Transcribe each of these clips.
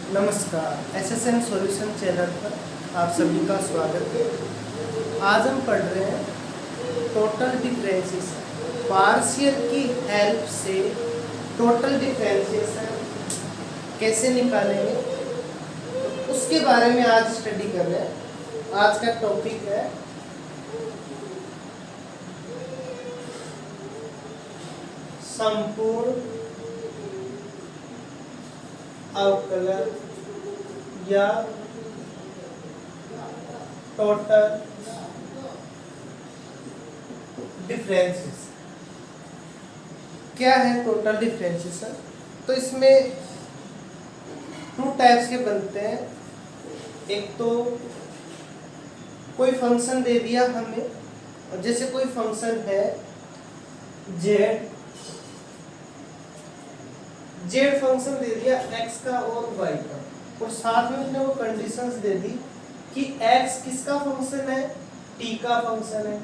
नमस्कार, SSN solution channel पर आप सभी का स्वागत है। आज हम पढ़ रहे हैं टोटल डिफरेंशिएशन। पार्शियल की हेल्प से टोटल डिफरेंशिएशन कैसे निकालेंगे, तो उसके बारे में आज स्टडी कर रहे हैं। आज का टॉपिक है संपूर्ण अवकलन या टोटल डिफरेंशिएशन। क्या है टोटल डिफरेंशिएशन? तो इसमें टू टाइप्स के बनते हैं। एक तो कोई फंक्शन दे दिया हमें, और जैसे कोई फंक्शन है जेड फंक्शन दे दिया एक्स का और वाई का, और साथ में उसने वो कंडीशंस दे दी कि एक्स किसका फंक्शन है, टी का फंक्शन है,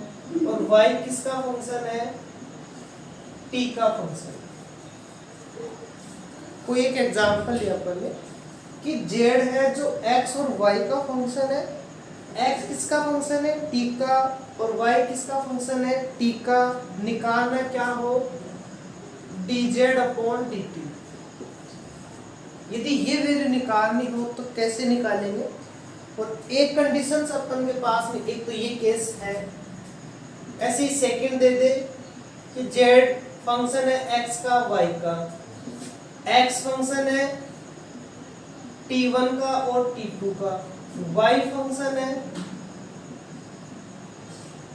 और वाई किसका फंक्शन है, टी का फंक्शन। कोई एक एग्जांपल लिया अपन ने कि जेड है जो एक्स और वाई का फंक्शन है। एक्स किसका फंक्शन है, टी का, और वाई किसका फंक्शन है, टी का। निकालना क्या हो, dz अपॉन dt। यदि ये वैल्यू निकालनी हो तो कैसे निकालेंगे? और एक कंडीशन अपन के पास में, एक तो ये केस है। ऐसे ही सेकंड दे दे कि z फंक्शन है x का y का, x फंक्शन है t1 का और t2 का, y फंक्शन है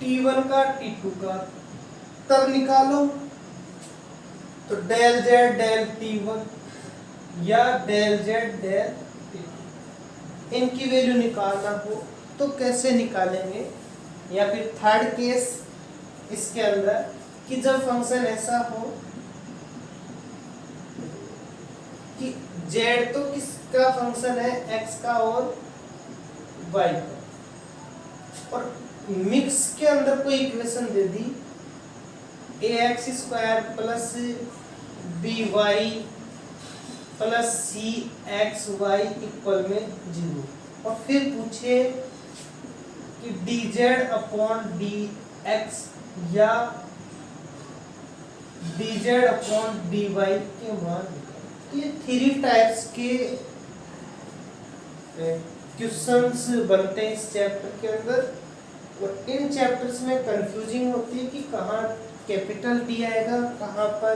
t1 का t2 का। तब निकालो तो डेल z डेल t1 या डेल z डेल t2, इनकी वैल्यू निकालना हो तो कैसे निकालेंगे? या फिर थर्ड केस इसके अंदर कि जब फंक्शन ऐसा हो कि z तो किसका फंक्शन है, x का और y का, और मिक्स के अंदर कोई इक्वेशन दे दी ax square plus by plus C X Y equal में 0, और फिर पूछे कि dz अपॉन dx या dz अपॉन dy के मान। तो ये थ्री टाइप्स के क्वेश्चंस बनते हैं इस चैप्टर के अंदर, और इन चैप्टर्स में कंफ्यूजिंग होती है कि कहाँ कैपिटल डी आएगा, कहाँ पर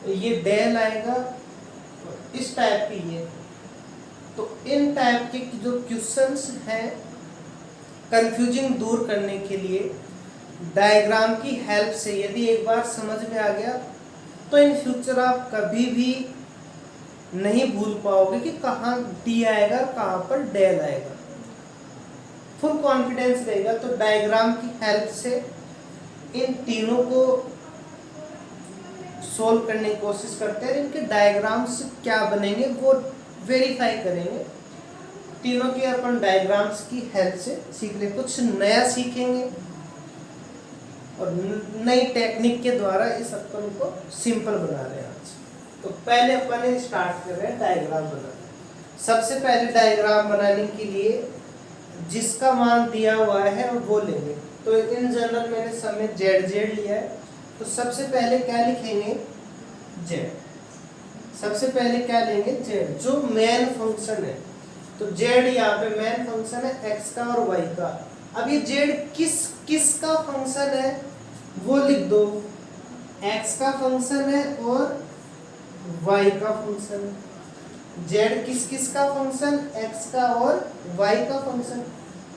ये डेल आएगा, इस टाइप की है। तो इन टाइप के जो क्वेश्चंस हैं, कंफ्यूजिंग दूर करने के लिए डायग्राम की हेल्प से यदि एक बार समझ में आ गया तो इन फ्यूचर आप कभी भी नहीं भूल पाओगे कि कहाँ डी आएगा, कहाँ पर डेल आएगा। फुल कॉन्फिडेंस रहेगा। तो डायग्राम की हेल्प से इन तीनों को सोल्व करने की कोशिश करते हैं। इनके डायग्राम्स क्या बनेंगे वो वेरीफाई करेंगे। तीनों के अपन डायग्राम्स की हेल्प से सीख ले, कुछ नया सीखेंगे और नई टेक्निक के द्वारा इस अपन को सिंपल बना रहे हैं आज। तो पहले अपन स्टार्ट कर रहे हैं डायग्राम बनाना। सबसे पहले डायग्राम बनाने के लिए जिसका मान दिया हुआ है वो लेंगे। तो इन जनरल मैंने समय जेड लिया है, तो सबसे पहले क्या लिखेंगे, z। सबसे पहले क्या लेंगे, z जो मेन फंक्शन है। तो z यहाँ पे मेन फंक्शन है x का और y का। अब ये z किसका फंक्शन है वो लिख दो, x का फंक्शन है और y का फंक्शन है। z किसका फंक्शन, x का और y का फंक्शन।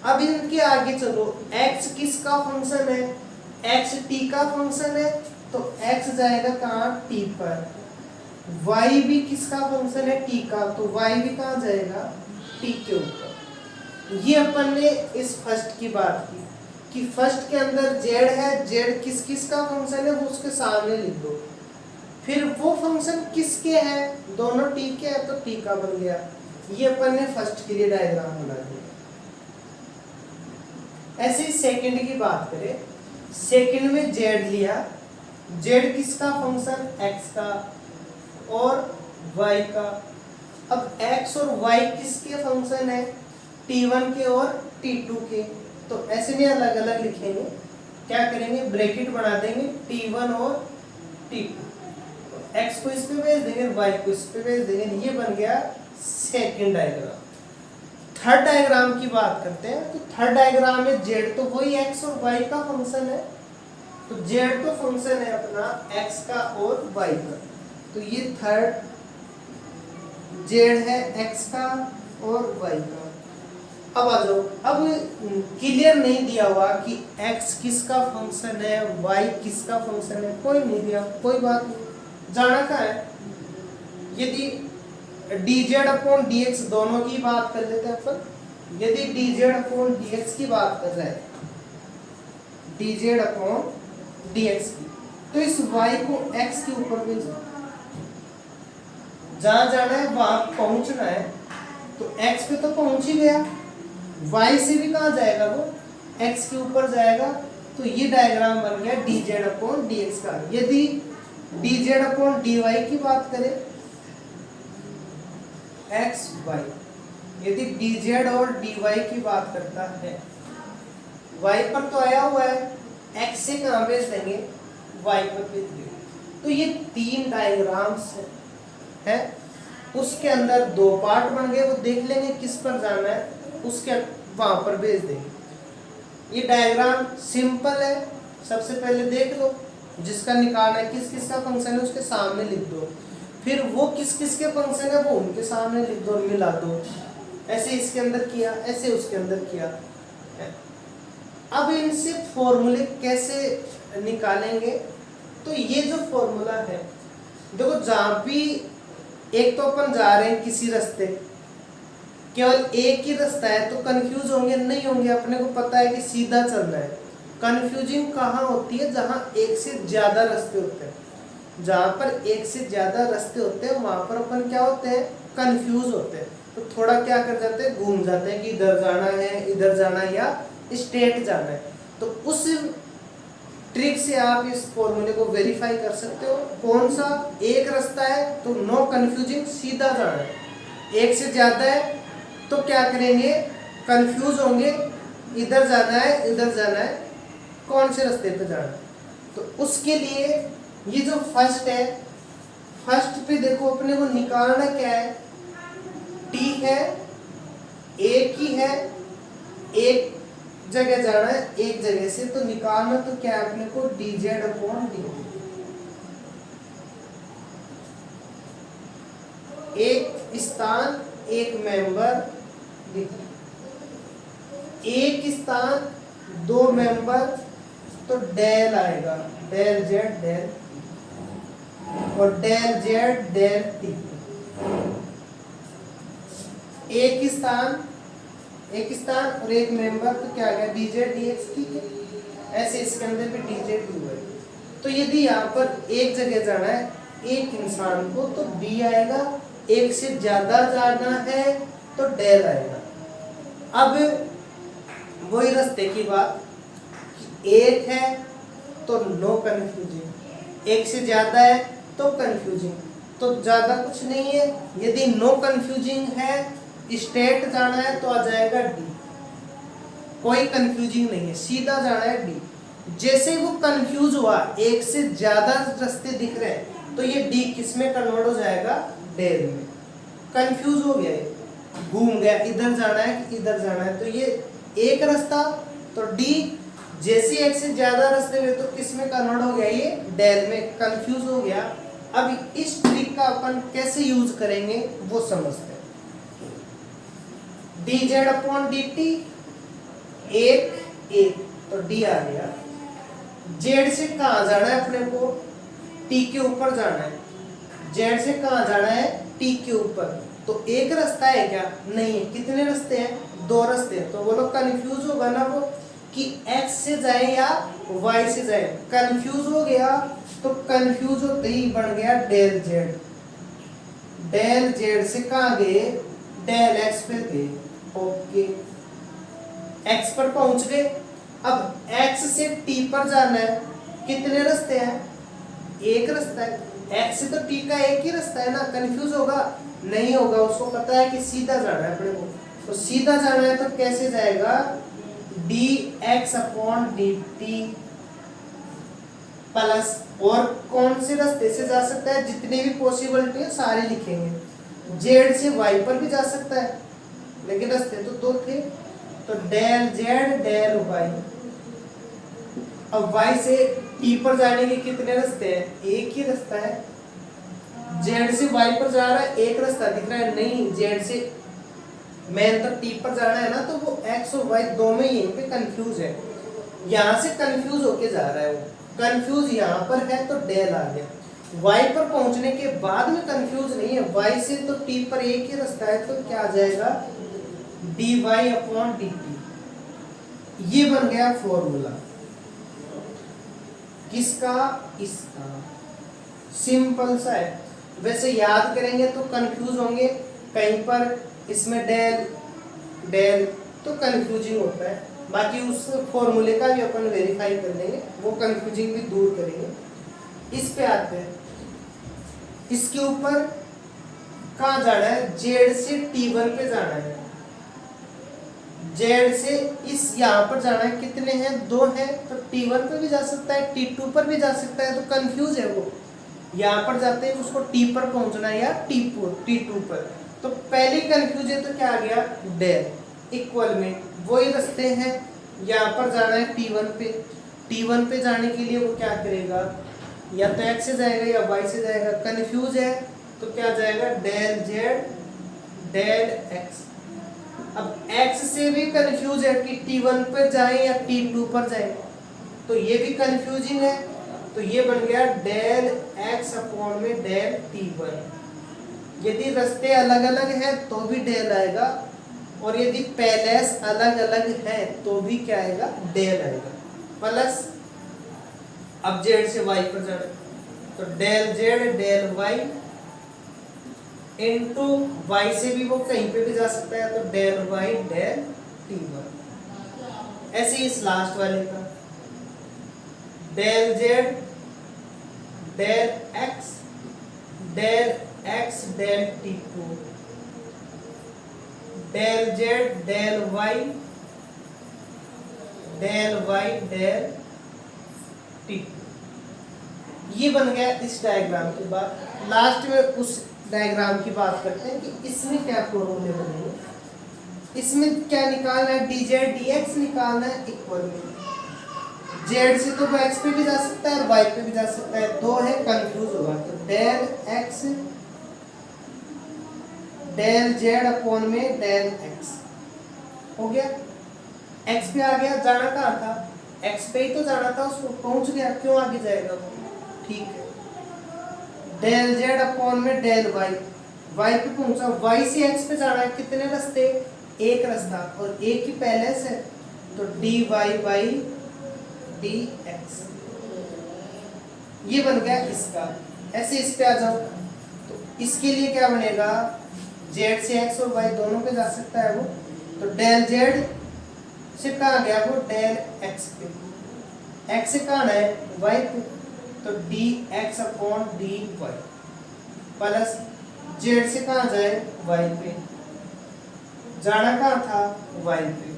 अब इनके आगे चलो, x किसका फंक्शन है, x t का फंक्शन है, तो x जाएगा कहाँ, t पर। y भी किसका फंक्शन है, t का, तो y भी कहाँ जाएगा, t के ऊपर। ये अपन ने इस फर्स्ट की बात की कि फर्स्ट के अंदर z है, z किसका फंक्शन है वो उसके सामने लिख दो। फिर वो फंक्शन किसके हैं, दोनों t के हैं, तो t का बन गया। ये अपन ने फर्स्ट के लिए डायग्राम बना दिया। ऐसे ही सेकंड की बात करें, सेकंड में z लिया, z किसका फंक्शन, x का और y का। अब x और y किसके फंक्शन है, t1 के और t2 के। तो ऐसे नहीं अलग अलग लिखेंगे, क्या करेंगे ब्रैकेट बना देंगे t1 और t2, x को इस पे भेज देंगे y को इस पे भेज देंगे। ये बन गया सेकंड डायग्राम। थर्ड डायग्राम की बात करते हैं। तो थर्ड डायग्राम में z तो वही x और y का फंक्शन है, तो z तो फंक्शन है अपना x का और y का। तो ये थर्ड z है x का और y का। अब आ जाओ, अब क्लियर नहीं दिया हुआ कि x किसका फंक्शन है y किसका फंक्शन है, कोई नहीं दिया, कोई बात नहीं, जाना क्या है। यदि dz अपॉन dx दोनों की बात कर लेते हैं अपन। यदि dz अपॉन dx की बात कर रहे हैं, dz अपॉन dx की, तो इस y को x के ऊपर भेज दो, जहां जाना है वहां पहुंचना है। तो x पे तो पहुंच ही गया, y से भी कहाँ जाएगा वो, x के ऊपर जाएगा। तो ये डायग्राम बन गया dz अपॉन dx का। यदि dz अपॉन dy की बात करें x y, यदि dz और dy की बात करता है, y पर तो आया हुआ है, x से कहाँ भेज देंगे, y पर भेज देंगे। तो ये तीन डायग्राम्स है, उसके अंदर दो पार्ट बन गए, वो देख लेंगे किस पर जाना है, उसके वहां पर भेज देंगे। ये डायग्राम सिंपल है, सबसे पहले देख लो, जिसका निकालना है किस किस का फंक्शन है उसके सामने लिख दो, फिर वो किस किस के फंक्शन है वो उनके सामने लिख दो और मिला दो। ऐसे इसके अंदर किया, ऐसे उसके अंदर किया। अब इनसे फॉर्मूले कैसे निकालेंगे, तो ये जो फॉर्मूला है, देखो जहां भी एक तो अपन जा रहे हैं किसी रास्ते, केवल एक ही रास्ता है तो कंफ्यूज होंगे नहीं होंगे, अपने को पता है कि सीधा चलना है। कंफ्यूजिंग कहाँ होती है, जहाँ एक से ज्यादा रास्ते होते हैं। जहाँ पर एक से ज्यादा रास्ते होते हैं वहां पर अपन क्या होते हैं, कंफ्यूज होते हैं। तो थोड़ा क्या कर जाते हैं, घूम जाते हैं कि इधर जाना है, इधर जाना है या स्ट्रेट जाना है। तो उस ट्रिक से आप इस फॉर्मूले को वेरीफाई कर सकते हो। कौन सा, एक रास्ता है तो नो कंफ्यूजिंग, सीधा जाना है। एक से ज्यादा है तो क्या करेंगे, कंफ्यूज होंगे, इधर जाना है इधर जाना है, कौन से रास्ते पे जाना है। तो उसके लिए ये जो फर्स्ट है, फर्स्ट पे देखो अपने को निकालना क्या है, टी है, एक ही है, एक जगह जाना है एक जगह से, तो निकालना तो क्या है अपने को, dz अपॉन dt। एक स्थान एक मेंबर, एक स्थान दो मेंबर, तो डेल आएगा, डेल z डेल, और डेल z डेल t। एक स्थान और एक मेंबर, तो क्या आ गया dz dx, ठीक है। ऐसे इसके अंदर भी dz dy है। तो यदि यहाँ पर एक जगह जाना है एक इंसान को तो d आएगा, एक से ज्यादा जाना है तो डेल आएगा। अब वही रास्ते की बात, एक है तो नो कंफ्यूजिंग, एक से ज्यादा है तो कंफ्यूजिंग, तो ज्यादा कुछ नहीं है। यदि नो कंफ्यूजिंग है, स्ट्रेट जाना है तो आ जाएगा डी, कोई कंफ्यूजिंग नहीं है, सीधा जाना है डी। जैसे वो कंफ्यूज हुआ, एक से ज्यादा रास्ते दिख रहे हैं, तो ये डी किस में कन्वर्ट हो जाएगा, डेल में। कंफ्यूज हो गया, घूम गया, इधर जाना है कि इधर जाना है, तो ये एक रास्ता, तो डी। जैसे एक से ज्यादा रास्ते में तो किस में कन्वर्ट हो गया, ये डेल में, कंफ्यूज हो गया। अब इस ट्रिक का अपन कैसे यूज करेंगे वो समझते हैं। dz अपॉन dt, एक तो d आ गया। z से कहाँ जाना है अपने को, t के ऊपर जाना है। z से कहाँ जाना है, t के ऊपर। तो एक रास्ता है क्या, नहीं है। कितने रास्ते हैं, दो रास्ते हैं। तो बोलो कंफ्यूज होगा ना वो कि x से जाए या y से जाए, कंफ्यूज हो गया। तो कंफ्यूज होते ही बन गया डेल z। डेल z से कहाँ गए, डेल x पे गए, ओके, x पर पहुंच गए। अब x से t पर जाना है, कितने रास्ते हैं, एक रास्ता है। एक्स से तो टी का एक ही रास्ता है ना, कंफ्यूज होगा नहीं होगा, उसको पता है कि सीधा जाना है अपने को। तो सीधा जाना है तो कैसे जाएगा, D X upon D T plus, और कौन से रास्ते से जा सकता है, जितनी भी पॉसिबिलिटी है सारे लिखेंगे। जेड से वाई पर भी जा सकता है, लेकिन रास्ते तो दो थे, तो डेल जेड डेल वाई। अब वाई से टी पर जाने के कितने रास्ते हैं, एक ही रास्ता है। जेड से वाई पर जा रहा है, एक रास्ता दिख रहा है, नहीं जेड से मेन तो टी पर जाना है ना, तो वो एक्स और वाई दोनों यहीं पे कंफ्यूज है, यहाँ से कंफ्यूज होके जा रहा है वो, कंफ्यूज यहाँ पर है तो डेल आ गया। वाई पर पहुंचने के बाद में कंफ्यूज नहीं है, वाई से तो टी पर एक ही रास्ता है, तो क्या आ जाएगा D Y upon D T. ये बन गया फॉर्मूला किसका, इसका, सिंपल सा है। वैसे याद करेंगे तो कंफ्यूज होंगे, कहीं पर इसमें डेल डेल तो कंफ्यूजिंग होता है, बाकी उस फॉर्मूले का भी अपन वेरीफाई कर लेंगे, वो कंफ्यूजिंग भी दूर करेंगे। इस पे आते हैं, इसके ऊपर कहाँ जाना है, जेड से T1 पे जाना है, जेड से इस यहाँ पर जाना है, कितने हैं, दो हैं, तो T1 पे भी जा सकता है, T2 पर भी जा सकता है, तो कंफ्यूज है वो, यहाँ पर जाते हैं उसको T पर पहुंचना है या T2 पर, तो पहले कंफ्यूज है, तो क्या आ गया डेल इक्वल में वही रास्ते हैं, यहाँ पर जाना है T1 पे जाने के लिए वो क्या करेगा, या तो x से जाएगा या y से जाएगा, कंफ्यूज है तो क्या जाएगा डेल जेड डेल x। अब x से भी कंफ्यूज है कि T1 पर जाए या T2 पर जाए, तो ये भी कंफ्यूजिंग है, तो ये बन गया डेल x अपॉन में डेल T1। यदि रास्ते अलग अलग है तो भी डेल आएगा, और यदि पैलेस अलग अलग है तो भी क्या आएगा डेल आएगा, प्लस अब जेड से वाई पर जाना, तो del Z del Y into Y से भी वो कहीं पे भी जा सकता है, तो डेल वाई डेल T1। ऐसे ही इस लास्ट वाले का del Z del X del X del T2 del Z del Y del T2। ये बन गया इस डायग्राम के बाद। लास्ट में उस डायग्राम की बात करते हैं कि इसमें क्या फॉर्मूले बनेंगे। इसमें क्या निकालना है, डी जेड डी एक्स निकालना है इक्वल में, जेड से तो वो एक्स पे भी जा सकता है और वाई पे भी जा सकता है, दो है कंफ्यूज होगा, तो del X del Z upon में डेल एक्स हो गया। एक्स पे आ गया, जाना कहाँ था, एक्स पे ही तो जाना था, उसको पहुंच गया, क्यों आगे जाएगा वो, ठीक है। डेल जेड अपॉन में डेल वाई, वाई पे पहुंचा, वाई से एक्स पे जाना है, कितने रास्ते, एक रास्ता, और एक ही पहले से, तो D Y by D X, ये बन गया इसका। ऐसे इस पे आ जाओ, तो इसके लिए क्या बनेगा, जेड से एक्स और वाई दोनों पे जा सकता है वो, तो डेल जेड से कहाँ गया वो, डेल एक्स पे, एक्स से कहाँ है वाई पे, तो D X upon D Y, plus Z से कहाँ जाए वाई पे, जाना कहाँ था वाई पे।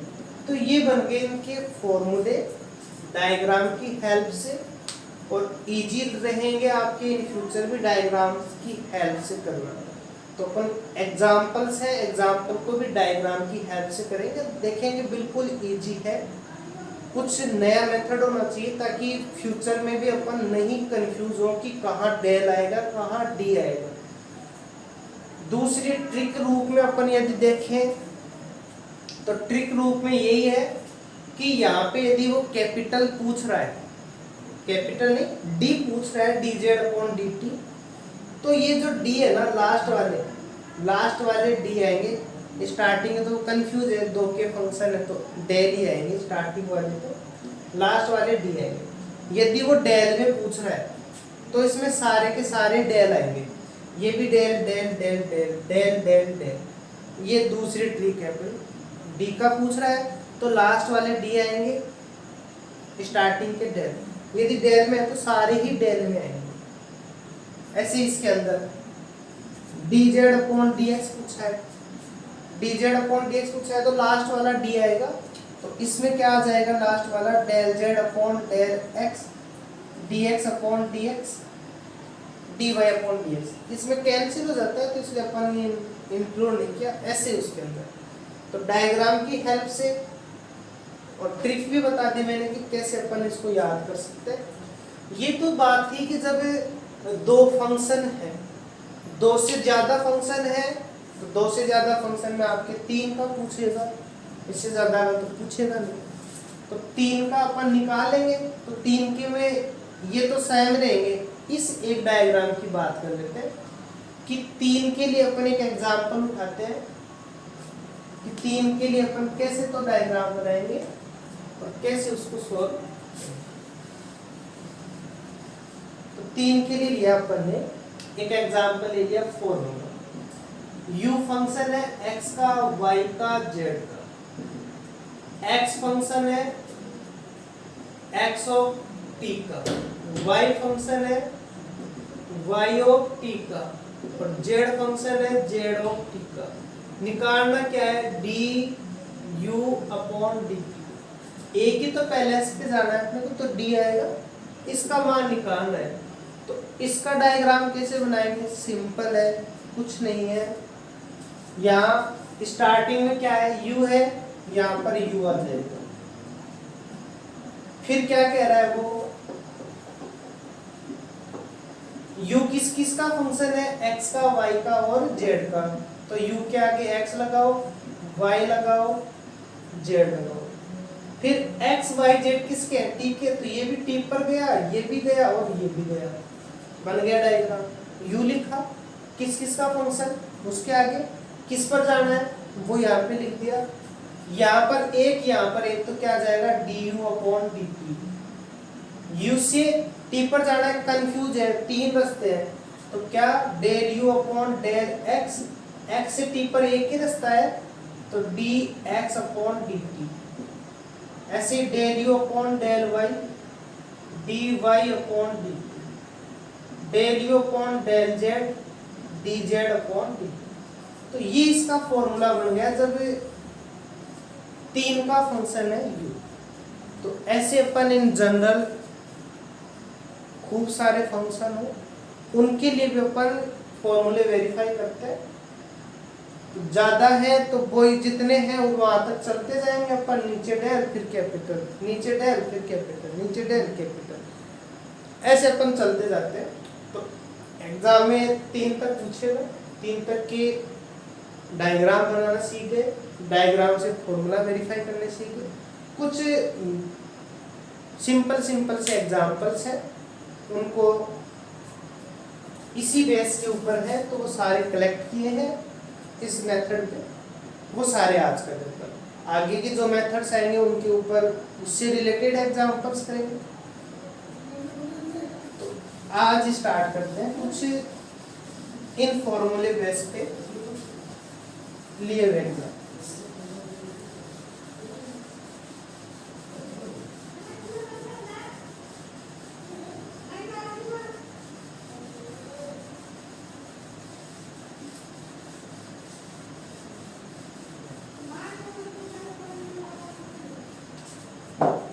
तो ये बन गए इनके फॉर्मूले डायग्राम की हेल्प से, और इजी रहेंगे आपके इन फ्यूचर भी डायग्राम्स की हेल्प से करना। तो अपन एग्जाम्पल्स हैं, एग्जाम्पल को भी डायग्राम की हेल्प से करेंगे, देखेंगे बिल्कुल इजी है, कुछ नया मेथड होना चाहिए ताकि फ्यूचर में भी अपन नहीं कंफ्यूज हो कि कहाँ डेल आएगा कहाँ डी आएगा। दूसरी ट्रिक रूप में अपन यदि देखें तो ट्रिक रूप में यही है कि यहाँ पे यदि वो कैपिटल पूछ रहा है, कैपिटल नहीं डी पूछ रहा है, D Z upon D T, तो ये जो डी है ना लास्ट वाले डी आएंगे, स्टार्टिंग में तो कंफ्यूज है, दो के फंक्शन है तो डेल ही आएंगे, स्टार्टिंग वाले तो लास्ट वाले डी आएंगे। यदि वो डेल में पूछ रहा है तो इसमें सारे के सारे डेल आएंगे, ये भी del del del del del del del. ये दूसरी ट्रिक है, डी का पूछ रहा है तो लास्ट वाले डी आएंगे, स्टार्टिंग के डेल, यदि डेल में है तो सारे ही डेल में आएंगे। ऐसे इसके अंदर dz अपॉन dx पूछा है, dz अपॉन dx पूछा है तो लास्ट वाला d आएगा, तो इसमें क्या आ जाएगा लास्ट वाला del z upon del x dx upon dx dy upon dx, इसमें कैंसिल हो जाता है तो इसलिए अपन ने इंक्लूड नहीं किया ऐसे उसके अंदर। तो डायग्राम की हेल्प से और ट्रिक भी बता दी मैंने कि कैसे अपन इसको याद कर सकते हैं। ये तो बात थी कि जब दो फंक्शन है, दो से ज्यादा फंक्शन है, तो दो से ज्यादा फंक्शन में आपके 3 का पूछेगा, इससे ज्यादा का तो पूछेगा नहीं, तो 3 का अपन निकालेंगे तो 3 के में ये तो सेम रहेंगे। इस एक डायग्राम की बात कर लेते हैं कि 3 के लिए अपन एक एग्जांपल उठाते हैं कि 3 के लिए अपन कैसे तो डायग्राम बनाएंगे और कैसे उसको सोल्व। तो 3 के लिए लिया अपन ने एक एग्जांपल ले लिया 4 नंबर। u फंक्शन है x का, y का, z का। x फंक्शन है x ऑफ t का, y फंक्शन है y ऑफ t का और z फंक्शन है z ऑफ t का। निकालना क्या है du अपॉन dt। एक ही तो पहले इस पे जाना है अपने को, तो d आएगा, इसका मान निकालना है। तो इसका डायग्राम कैसे बनाएंगे, सिंपल है, कुछ नहीं है। यहाँ स्टार्टिंग में क्या है u है, यहाँ पर u आ जाएगा। फिर क्या कह रहा है वो, u किस किस का फंक्शन है, x का, y का और z का। तो u के आगे x लगाओ, y लगाओ, z लगाओ। फिर x y z किसके हैं, t के, तो ये भी t पर गया, ये भी गया और ये भी गया, बन गया डायग्राम। u लिखा, किस किस का फंक्शन, उसके आगे किस पर जाना है वो यहाँ पे लिख दिया। यहाँ पर एक, यहाँ पर एक, तो क्या आ जाएगा du अपॉन dt। u से t पर जाना है, कंफ्यूज है, 3 रास्ते हैं, तो क्या del u upon del x, x से t पर एक ही रास्ता है तो dx अपॉन dt। ऐसे del u upon del y dy upon dt, del u upon del z dz upon dt। तो ये इसका फॉर्मूला बन गया जब 3 का फंक्शन है u। तो ऐसे अपन इन जनरल खूब सारे फंक्शन हो उनके लिए भी अपन फॉर्मूले वेरीफाई करते हैं। तो ज्यादा है तो वो जितने हैं वहां तक चलते जाएंगे अपन, नीचे डेल फिर कैपिटल, नीचे डेल फिर कैपिटल, नीचे डेल कैपिटल, ऐसे अपन चलते जाते हैं। तो एग्जाम में 3 तक पूछेगा, 3 तक के डायग्राम बनाना सीख गए, डायग्राम से फॉर्मूला वेरीफाई करने सीख गए। कुछ सिंपल सिंपल से एग्जांपल्स हैं, उनको इसी बेस के ऊपर है तो वो सारे कलेक्ट किए हैं इस मेथड पे, वो सारे आज कर देते हैं। आगे के जो मेथड्स आएंगे उनके ऊपर उससे रिलेटेड एग्जांपल्स करेंगे। तो आज स्टार्ट करते हैं कुछ इन फॉर्मूले बेस पे लिए हुए एग्जाम।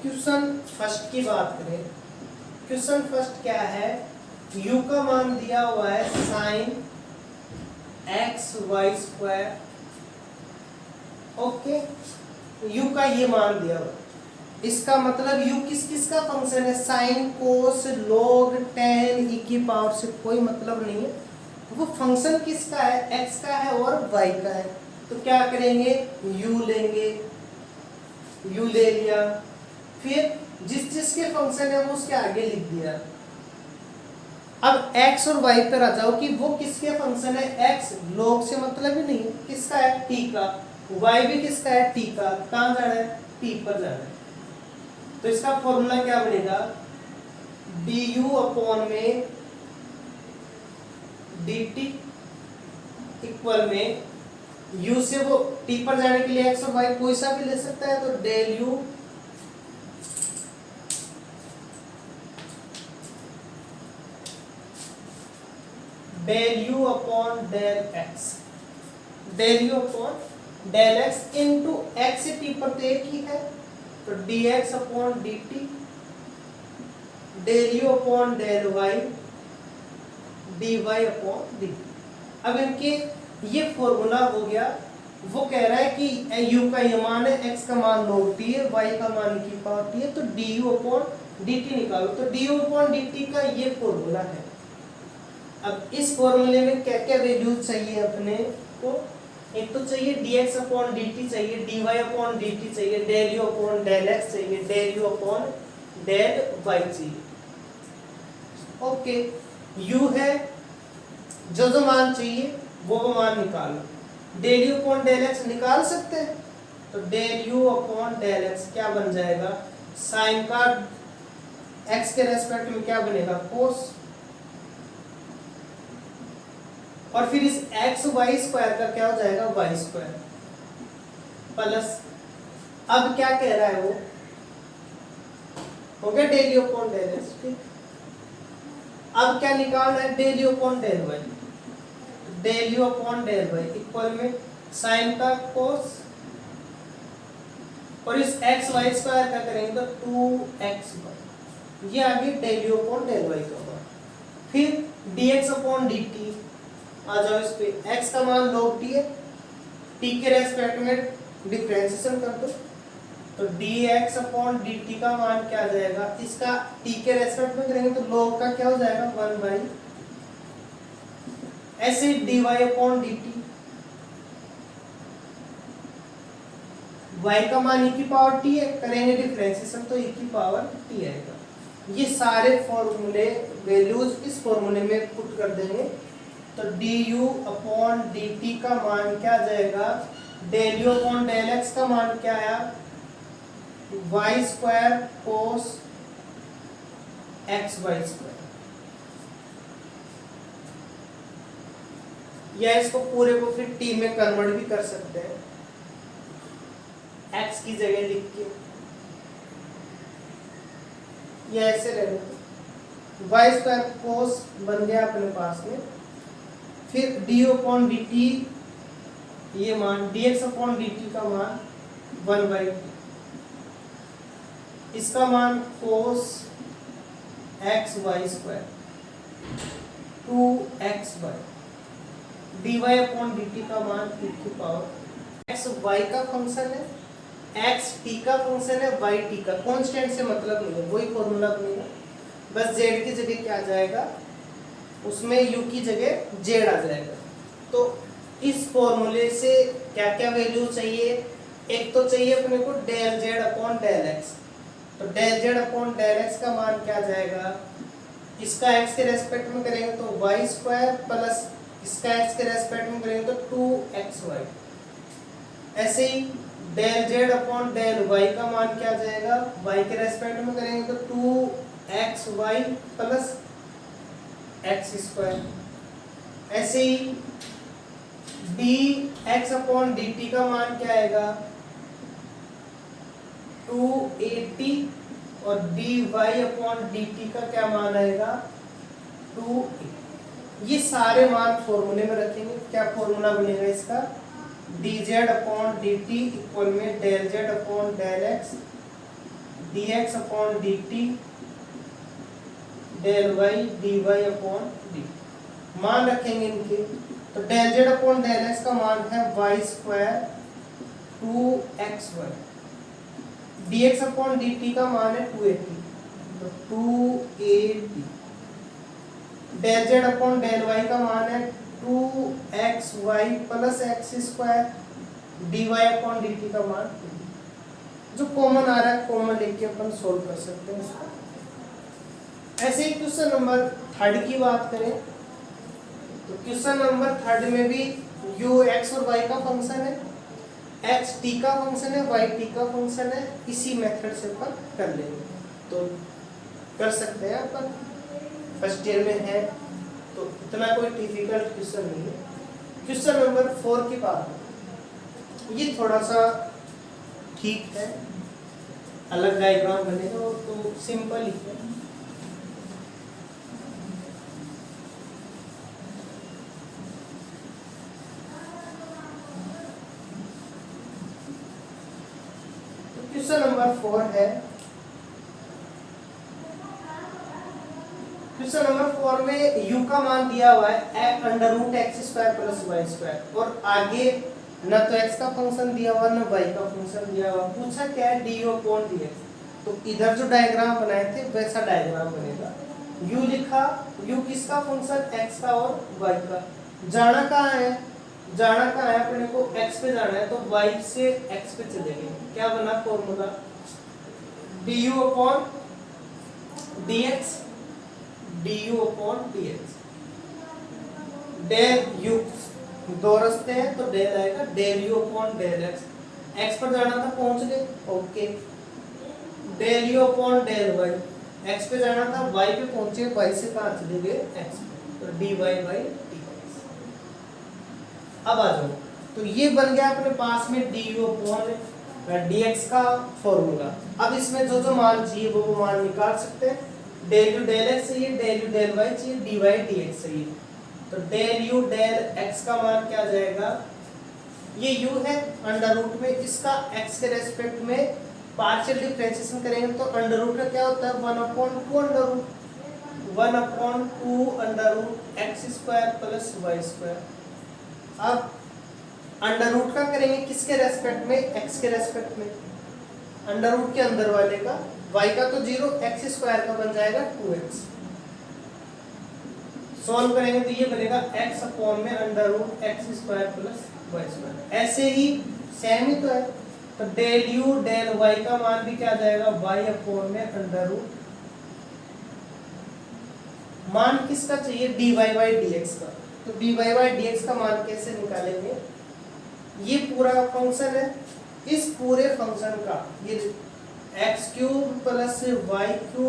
क्वेश्चन फर्स्ट की बात करें, क्वेश्चन फर्स्ट क्या है, u का मान दिया हुआ है sine X Y square. Okay, u का ये मान दिया हुआ, इसका मतलब u किस किस का फंक्शन है, sine cos log ten e की पावर से कोई मतलब नहीं है, वो फंक्शन किसका है, x का है और y का है। तो क्या करेंगे, u लेंगे, u ले लिया, फिर जिस जिसके फंक्शन है वो उसके आगे लिख दिया। अब x और y पर आ जाओ कि वो किसके फंक्शन है, x log से मतलब ही नहीं है, किसका है, t का, y भी किसका है, t का, कहाँ जाना है, t पर जाना है। तो इसका फॉर्मूला क्या बनेगा, du अपॉन में dt इक्वल में u से वो t पर जाने के लिए x और y कोई सा भी ले सकता है, तो del u del U upon del X, del U upon del X into X से टी पर तो एक ही है, तो D X upon D T, del U upon del Y, D Y upon D T. अब इनके ये फॉर्मूला हो गया। वो कह रहा है कि u का ये मान है, x का मान log t है, y का मान e की पावर t है, तो du अपॉन dt निकालो। तो du अपॉन dt का ये फॉर्मूला है। अब इस फॉर्मूले में क्या क्या वैल्यूज चाहिए अपने को? एक तो चाहिए dx अपॉन dt चाहिए, dy अपॉन dt चाहिए, del u upon del x चाहिए, del u upon del y चाहिए। ओके, u है, जो मान चाहिए वो मान निकालो। Del U upon del X निकाल सकते हैं, तो del U upon del X क्या बन जाएगा? साइन का एक्स के रेस्पेक्ट में क्या बनेगा? कोस। और फिर इस एक्स वाई स्क्वायर का क्या हो जाएगा? वाई स्क्वायर प्लस, अब क्या कह रहा है वो? हो गया del U upon del X, ठीक। अब क्या निकालना है? Del U upon del Y, del U upon del Y equal में साइन का कोस, और इस एक्स वाई स्क्वायर का करेंगे तो 2xy, ये आगे del U upon del Y का होगा। फिर dx अपॉन dt, आ जाओ इस पे, x का मान log t है, t के रेस्पेक्ट में डिफरेंशिएशन कर दो, तो dx अपॉन dt का मान क्या आ जाएगा? इसका t के रेस्पेक्ट में करेंगे तो log का क्या हो जाएगा? 1/, ऐसे dy अपॉन dt, y का मान e की पावर t है, करेंगे डिफरेंशिएशन तो e की पावर t आएगा। ये सारे फॉर्मूले वैल्यूज इस फॉर्मूले में पुट कर देंगे, तो du अपॉन dt का मान क्या आ जाएगा? Del U upon del X का मान क्या आया? Y square cos X Y square, या इसको पूरे को फिर t में कन्वर्ट भी कर सकते हैं, x की जगह लिख के, या ऐसे रहने वाई स्क्वायर कोस बन गया अपने पास में। फिर du अपॉन dt, ये मान dx अपॉन dt का मान 1/t, इसका मान cos X Y square 2xy, dy upon dt का मान e की पावर, x y का फंक्शन है, x t का फंक्शन है, y t का, कांस्टेंट से मतलब नहीं है, वही फॉर्मूला बनेगा, बस z की जगह क्या आ जाएगा? उसमें u की जगह z आ जाएगा। तो इस फॉर्मूले से क्या क्या वैल्यू चाहिए? एक तो चाहिए अपने को del z upon del x, तो del z upon del x का मान क्या आ जाएगा? इसका x के रेस्पेक्ट में करेंगे तो वाई स्क्वायर प्लस इसका x के रेस्पेक्ट में करेंगे तो 2xy, ऐसे ही del z upon del y का मान क्या आ जाएगा? y के रेस्पेक्ट में करेंगे तो 2xy प्लस एक्स स्क्वायर, ऐसे ही dx अपॉन dt का मान क्या आएगा? 280, और dy अपॉन dt का क्या मान आएगा? 280। ये सारे मान फॉर्मूले में रखेंगे। क्या फॉर्मूला बनेगा इसका? dz अपॉन dt इक्वल में del z upon del x, dx upon dt del y dy upon dt, मान रखेंगे इनके। तो del z upon del x का मान है y square 2xy, dx upon dt का मान है 280, तो 280, del z upon del y का मान है 2xy plus X square, dy upon dt का मान 2, जो कॉमन आ रहा है कॉमन लेके अपन सोल्व कर सकते हैं इसको। ऐसे ही क्वेश्चन नंबर 3 की बात करें तो क्वेश्चन नंबर 3 में भी u x और y का फंक्शन है, x t का फंक्शन है, y t का फंक्शन है, इसी मेथड से अपन कर लेंगे, तो कर सकते हैं अपन, फर्स्ट ईयर में है तो इतना कोई डिफिकल्ट क्वेश्चन नहीं है। क्वेश्चन नंबर 4 की बात है, ये थोड़ा सा ठीक है, अलग डायग्राम बनेगा तो सिंपल ही है। क्वेश्चन नंबर 4 है। क्वेश्चन नंबर 4 में u का मान दिया हुआ है √x² + y² और आगे न तो x का फंक्शन दिया हुआ न y का फंक्शन दिया हुआ। पूछा क्या है du/dx। तो इधर जो डायग्राम बनाए थे वैसा डायग्राम बनेगा। u लिखा, u किसका फंक्शन, x का और y का। जाना कहाँ है, जाना कहाँ है, अपने को x पे जाना है तो y से x पे चलेंगे। क्या बना formula, du/dx, du/dx। Del u दो रास्ते हैं तो डेल आएगा, डेल u/डेल x पर जाना था पहुंच गए, ओके। डेल u/डेल y, x पे जाना था y पे पहुंचे, y से कहाँ चले गए, x पे, तो dy/dx। अब आ जाओ, तो ये बन गया अपने पास में du/dx का फॉर्मूला। अब इसमें जो जो मान चाहिए वो मान निकाल सकते हैं। डेल u डेल x चाहिए, डेल u डेल y चाहिए, dy/dx चाहिए। तो डेल u डेल x का मान क्या जाएगा, ये u है अंडर रूट में, इसका x के रेस्पेक्ट में पार्शियल डिफरेंशिएशन करेंगे तो अंडर रूट का क्या होता है 1/2 under root, 1/2 under root x² + y²। अब अंडर रूट का करेंगे किसके रेस्पेक्ट में, x के रेस्पेक्ट में, अंडर रूट के अंदर वाले का, y का तो 0, x² का बन जाएगा 2x। सॉल्व करेंगे तो ये बनेगा x/√x² + y²। ऐसे ही सेम ही तो है, तो डेल u डेल y का मान भी क्या आ जाएगा, y/√। मान किसका चाहिए, dy/dx का। तो dy/dx का मान कैसे निकालेंगे, ये पूरा फंक्शन है, इस पूरे फंक्शन का ये x³ + y³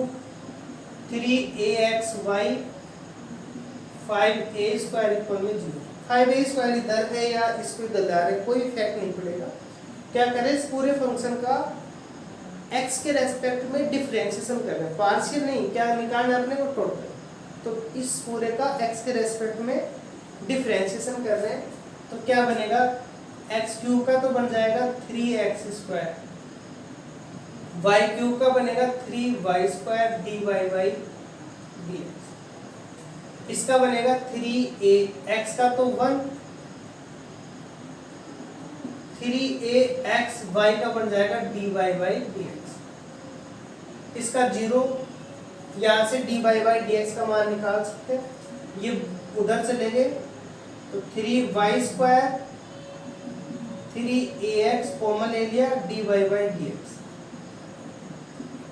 3axy 5a² = 0। 5a² इधर है या इसको इधर ला रहे, कोई इफेक्ट नहीं पड़ेगा। क्या करें, इस पूरे फंक्शन का x के रेस्पेक्ट में डिफरेंशिएशन कर रहे हैं, पार्शियल नहीं, क्या निकालना है अपने को, टोटल। तो इस पूरे का x के रेस्पेक्ट में डिफरेंशिएशन कर रहे हैं तो क्या बनेगा, x³ का तो बन जाएगा 3x², y³ का बनेगा 3y² dy/dx, इसका बनेगा 3a, x का तो 1, 3ax, y का बन जाएगा dy/dx, इसका 0, यहाँ से dy/dx का मान निकाल सकते हैं, ये उधर चले गए तो 3y², 3ax कॉमन ले लिया, dy/dx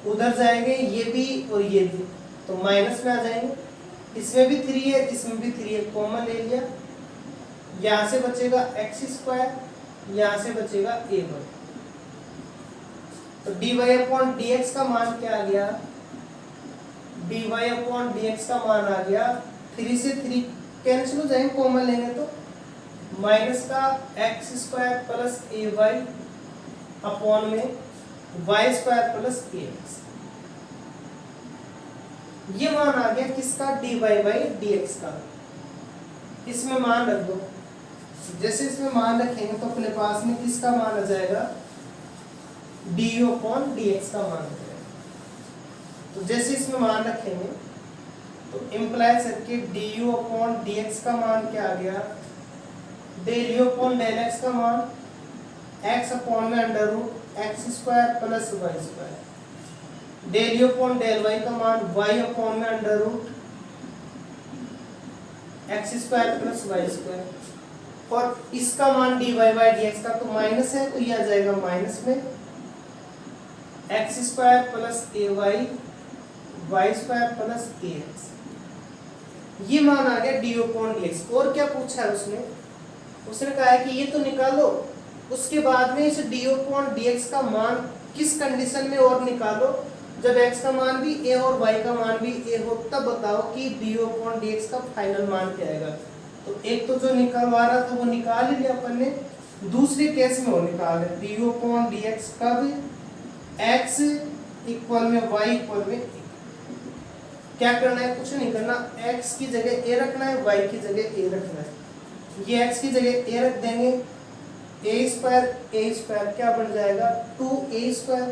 उधर जाएंगे, ये भी और ये भी तो माइनस में आ जाएंगे, इसमें भी 3 है, इसमें भी 3 है, कॉमन ले लिया, यहाँ से बचेगा x², यहाँ से बचेगा a1। तो dy/dx का मान क्या आ गया, dy/dx का मान आ गया, 3 से 3 कैंसिल हो जाएंगे, कॉमन लेंगे तो माइनस का x² + ay अपॉन में y² + ax। ये मान आ गया किसका, dy/dx का। इसमें मान रख दो, जैसे इसमें मान रखेंगे तो अपने पास में किसका मान आ जाएगा, du/dx का मान आ जाएगा। तो जैसे इसमें मान रखेंगे तो इम्प्लाई करके du/dx का मान क्या आ गया, डेल u/डेल x का मान x/√x² + y², डेल u/डेल y का मान y/√x² + y², और इसका मान dy/dx का तो माइनस है तो ये आ जाएगा माइनस में, x² + ay y² + ax। ये मान आ गया du/dx। और क्या पूछा है उसने, उसने कहा है कि ये तो निकालो, उसके बाद में इस du/dx का मान किस कंडीशन में और निकालो, जब x का मान भी a और y का मान भी a हो, तब बताओ कि du/dx का फाइनल मान क्या आएगा। तो एक तो जो निकालवा रहा था वो निकाल ही लिया अपन ने, दूसरे केस में वो निकाल du/dx का भी x इक्वल में y इक्वल में a। क्या करना है, कुछ नहीं करना, x की जगह a रखना है, y की जगह a रखना है। ये x की जगह a रख देंगे, ए स्क्वायर क्या बन जाएगा 2a²,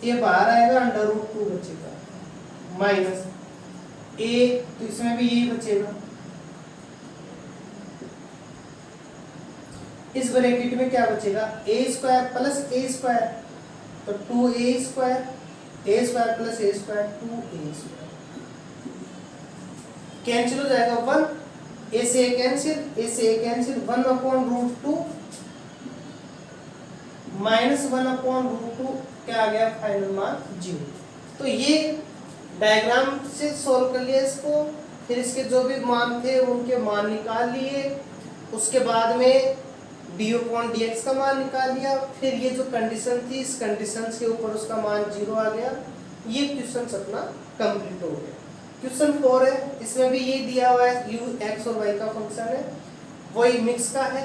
ये बाहर आएगा √2 बचेगा माइनस ए, तो इसमें भी यही बचेगा। इस ब्रैकेट में क्या बचेगा a² प्लस a², तो 2a² a² plus a² 2a², cancel हो जाएगा 1, a से a कैंसिल 1/√2 माइनस 1/√2 क्या आ गया फाइनल मान 0। तो ये डायग्राम से सॉल्व कर लिया इसको, फिर इसके जो भी मान थे उनके मान निकाल लिए, उसके बाद में du/dx का मान निकाल लिया, फिर ये जो कंडीशन थी इस कंडीशन के ऊपर उसका मान 0 आ गया। ये क्वेश्चन अपना कंप्लीट हो गया। क्वेश्चन 4 है, इसमें भी ये दिया हुआ है u x और y का फंक्शन है, वही मिक्स का है,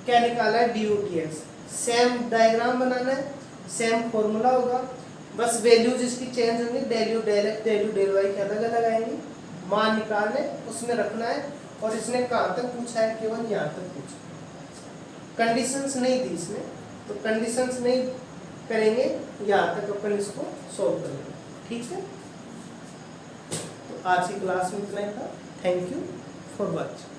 क्या निकाला है du/dx, सेम डायग्राम बनाना है, सेम फॉर्मूला होगा, बस वैल्यूज इसकी चेंज होंगी, del u del x del u del y के अलग अलग आएंगे, मान निकालने उसमें रखना है। और इसने कहाँ तक पूछा है, केवल यहाँ तक पूछा, कंडीशंस नहीं दी इसमें, तो कंडीशंस नहीं करेंगे, यहाँ तक अपन इसको सॉल्व करेंगे। ठीक है, तो आज की क्लास में इतना ही था। Thank you for watching.